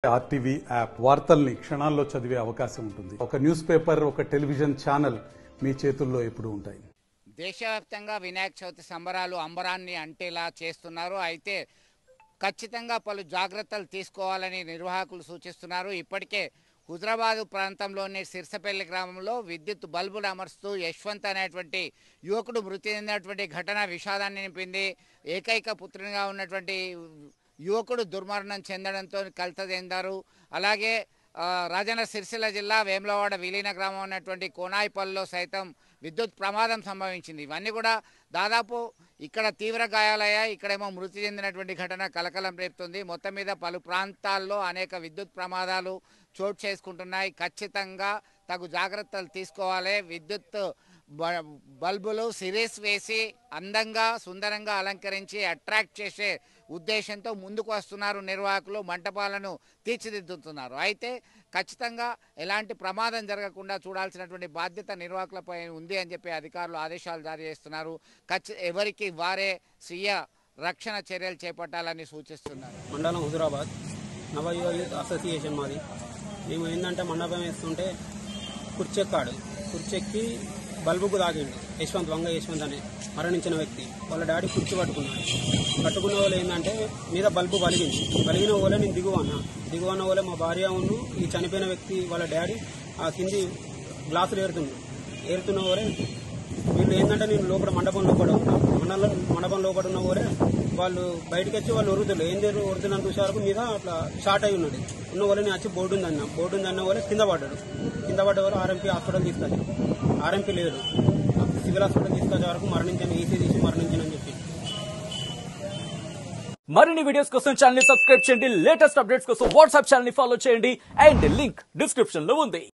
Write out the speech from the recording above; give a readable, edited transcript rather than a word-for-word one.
RTV app వార్తల్ని క్షణాల్లో చదివే అవకాశం ఉంటుంది. ఒక న్యూస్ పేపర్, ఒక టెలివిజన్ ఛానల్ మీ చేతుల్లో ఎప్పుడూ ఉంటాయి. దేశవ్యాప్తంగా వినాయక చవితి సంబరాలు అంబరాన్ని అంటేలా చేస్తున్నారు. అయితే ఖచ్చితంగా పలు జాగ్రత్తలు తీసుకోవాలని నిర్వాహకులు సూచిస్తున్నారు. ఇప్పటికే హుజరాబాద్ ప్రాంతంలోని సిర్సపల్లి గ్రామంలో విద్యుత్ బల్బులు అమర్చుతూ యశ్వంత్ అనేటువంటి యువకుడు మృతి చెందినటువంటి ఘటన విషాదాన్ని నింపింది. ఏకైక పుత్రునిగా ఉన్నటువంటి యువకుడు దుర్మరణం చెందడంతో కలత చెందారు. అలాగే రాజన్న సిరిసిల్ల జిల్లా వేములవాడ విలీన గ్రామం ఉన్నటువంటి కోనాయిపల్లిలో సైతం విద్యుత్ ప్రమాదం సంభవించింది. ఇవన్నీ కూడా దాదాపు ఇక్కడ తీవ్ర గాయాలయ్యాయి. ఇక్కడేమో మృతి చెందినటువంటి ఘటన కలకలం రేపుతుంది. మొత్తం మీద పలు ప్రాంతాల్లో అనేక విద్యుత్ ప్రమాదాలు చోటు చేసుకుంటున్నాయి. ఖచ్చితంగా తగు జాగ్రత్తలు తీసుకోవాలి. విద్యుత్ బల్బులు సిరీస్ వేసి అందంగా సుందరంగా అలంకరించి అట్రాక్ట్ చేసే ఉద్దేశంతో ముందుకు వస్తున్నారు నిర్వాహకులు. మంటపాలను తీర్చిదిద్దుతున్నారు. అయితే ఖచ్చితంగా ఎలాంటి ప్రమాదం జరగకుండా చూడాల్సినటువంటి బాధ్యత నిర్వాహకులపై ఉంది అని చెప్పి అధికారులు ఆదేశాలు జారీ చేస్తున్నారు. ఎవరికి వారే స్వీయ రక్షణ చర్యలు చేపట్టాలని సూచిస్తున్నారు. మండలం హుజరాబాద్ నవయువ యూత్ అసోసియేషన్ మాది. మేము ఏంటంటే మండపం వేస్తుంటే కుర్చెక్కి బల్బుకు తాగిండు. వంగ యశ్వంత్ అనే మరణించిన వ్యక్తి వాళ్ళ డాడీ కుర్చీ పట్టుకున్న వాళ్ళు ఏంటంటే మీద బల్బు బలిగిన వాళ్ళే నేను దిగువన్న వాళ్ళే మా భార్య ఉన్ను ఈ చనిపోయిన వ్యక్తి వాళ్ళ డాడీ ఆ కింది గ్లాసులు ఏరుతున్న వాళ్ళే వీళ్ళు ఏంటంటే నేను మండపం లోపల ఉన్న వాళ్ళే వాళ్ళు బయటకు వచ్చి వాళ్ళు ఒరుగుతున్నారు. ఏం ఒరుగుతున్నారు చూసే వరకు మీద అట్లా షార్ట్ అయి ఉన్నది. ఉన్న వాళ్ళని వచ్చి బోర్డు ఉందన్న వాళ్ళే కింద పడ్డ వాళ్ళు ఆర్ఎంపీ హాస్పిటల్ తీసుకొచ్చారు. ఆర్ఎంపీ లేదు, సివిల్ హాస్పిటల్ తీసుకొచ్చే వరకు మరణించాను, ఈసీ తీసి మరణించానని చెప్పి. మరిన్ని వీడియోస్ కోసం ఛానల్ ని సబ్స్క్రైబ్ చేయండి. లేటెస్ట్ అప్డేట్స్ కోసం వాట్సాప్ ఛానల్ ని ఫాలో చేయండి. అండ్ లింక్ డిస్క్రిప్షన్ లో ఉంది.